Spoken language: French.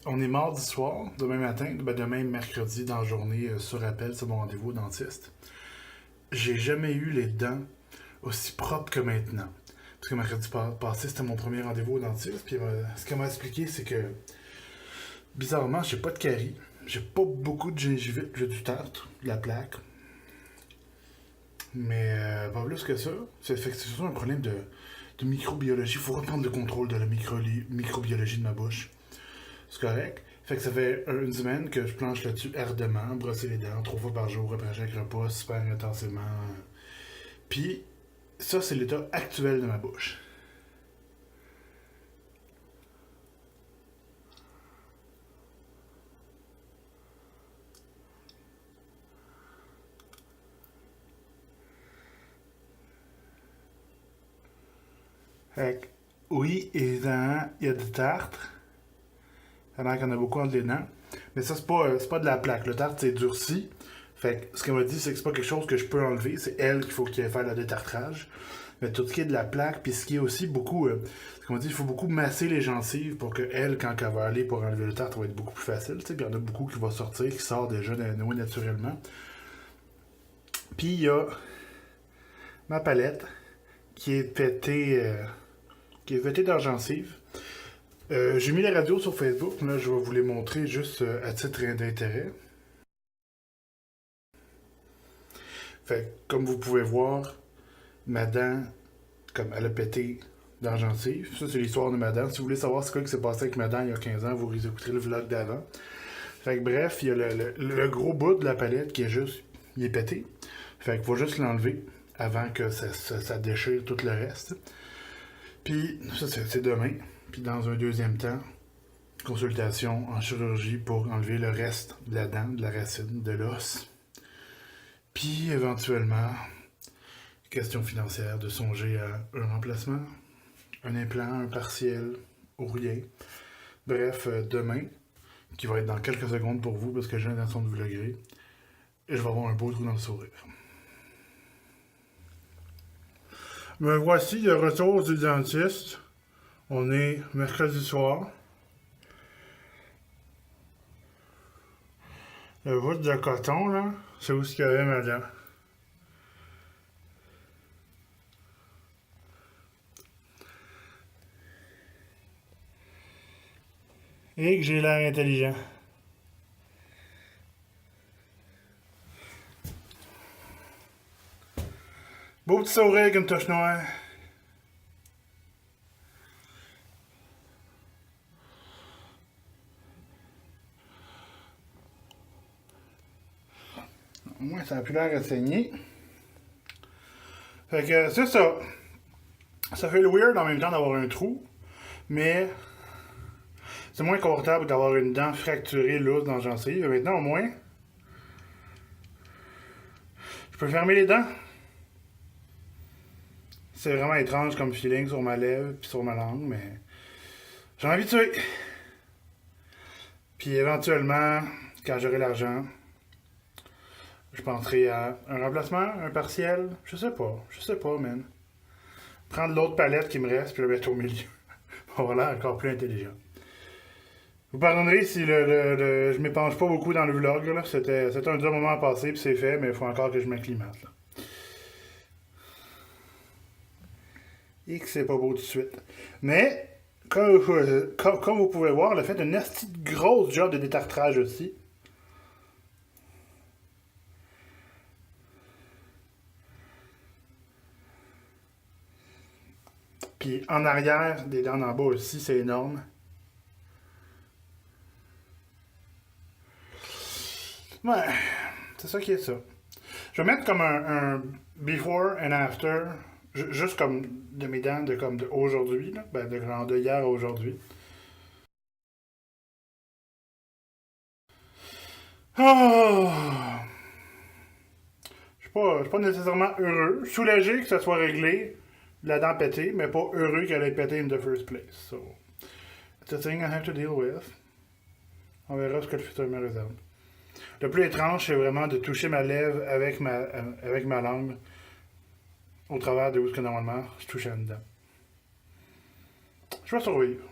On est mardi soir, demain matin, demain mercredi dans la journée, sur appel, c'est mon rendez-vous au dentiste. J'ai jamais eu les dents aussi propres que maintenant. Parce que mercredi passé, c'était mon premier rendez-vous au dentiste, puis ce qu'elle m'a expliqué, c'est que, bizarrement, j'ai pas de caries, j'ai pas beaucoup de gingivite, j'ai du tartre, de la plaque, mais pas plus que ça. Fait que c'est surtout un problème de microbiologie. Il faut reprendre le contrôle de la microbiologie de ma bouche. C'est correct. Fait que ça fait une semaine que je planche là-dessus ardemment, brosser les dents 3 fois par jour, après chaque repas, super intensément. Puis, ça, c'est l'état actuel de ma bouche. Fait que, oui, évidemment, il y a du tartre. Ça a l'air qu'il y en a beaucoup entre les dents. Mais ça, c'est pas de la plaque. Le tartre, c'est durci. Fait que ce qu'elle m'a dit, c'est que c'est pas quelque chose que je peux enlever. C'est elle qu'il faut qu'il aille faire le détartrage. Mais tout ce qui est de la plaque, puis ce qui est aussi beaucoup. Ce qu'on m'a dit, il faut beaucoup masser les gencives pour que elle, quand elle va aller pour enlever le tartre, ça va être beaucoup plus facile. Puis il y en a beaucoup qui vont sortir, qui sortent déjà naturellement. Puis il y a ma palette qui est pétée, dans la gencive. J'ai mis la radio sur Facebook. Là, je vais vous les montrer juste à titre d'intérêt. Fait que, comme vous pouvez voir, ma dent, comme elle a pété dans la gencive. Ça, c'est l'histoire de ma dent. Si vous voulez savoir ce qui s'est passé avec ma dent il y a 15 ans, vous écouterez le vlog d'avant. Fait que bref, il y a le gros bout de la palette qui est juste, il est pété. Fait qu'il faut juste l'enlever avant que ça déchire tout le reste. Puis, ça, c'est demain. Puis, dans un deuxième temps, consultation en chirurgie pour enlever le reste de la dent, de la racine, de l'os. Puis, éventuellement, question financière, de songer à un remplacement, un implant, un partiel, ou rien. Bref, demain, qui va être dans quelques secondes pour vous, parce que j'ai l'intention de vous vlogger, et je vais avoir un beau trou dans le sourire. Me voici le retour du dentiste. On est mercredi soir. Le bout de coton, là, c'est où ce qu'il y avait ma dent. Et que j'ai l'air intelligent. Beau petit sourire avec une tache noire. Au moins, ça a plus l'air à saigner. Fait que c'est ça. Ça fait le weird en même temps d'avoir un trou, mais c'est moins confortable d'avoir une dent fracturée lousse dans la gencive. Maintenant, au moins, je peux fermer les dents. C'est vraiment étrange comme feeling sur ma lèvre puis sur ma langue, mais j'en ai habitué. Puis éventuellement, quand j'aurai l'argent, je penserai à un remplacement, un partiel, je sais pas, man. Prendre l'autre palette qui me reste puis le mettre au milieu. On va l'air encore plus intelligent. Vous pardonnerez si je m'épanche pas beaucoup dans le vlog, là. C'était un dur moment à passer puis c'est fait, mais il faut encore que je m'acclimate, là. Et que c'est pas beau tout de suite. Mais, comme vous pouvez voir, elle a fait une grosse job de détartrage aussi. Puis en arrière, des dents en bas aussi, c'est énorme. Ouais, c'est ça qui est ça. Je vais mettre comme un before and after, juste comme de mes dents de aujourd'hui, là. Ben, de hier à aujourd'hui. Ah! Je suis pas nécessairement heureux. Soulagé que ça soit réglé, la dent pétée, mais pas heureux qu'elle ait pété in the first place. So, it's a thing I have to deal with. On verra ce que le futur me réserve. Le plus étrange, c'est vraiment de toucher ma lèvre avec ma langue au travers de où ce que normalement je touche à une dent. Je vais survivre.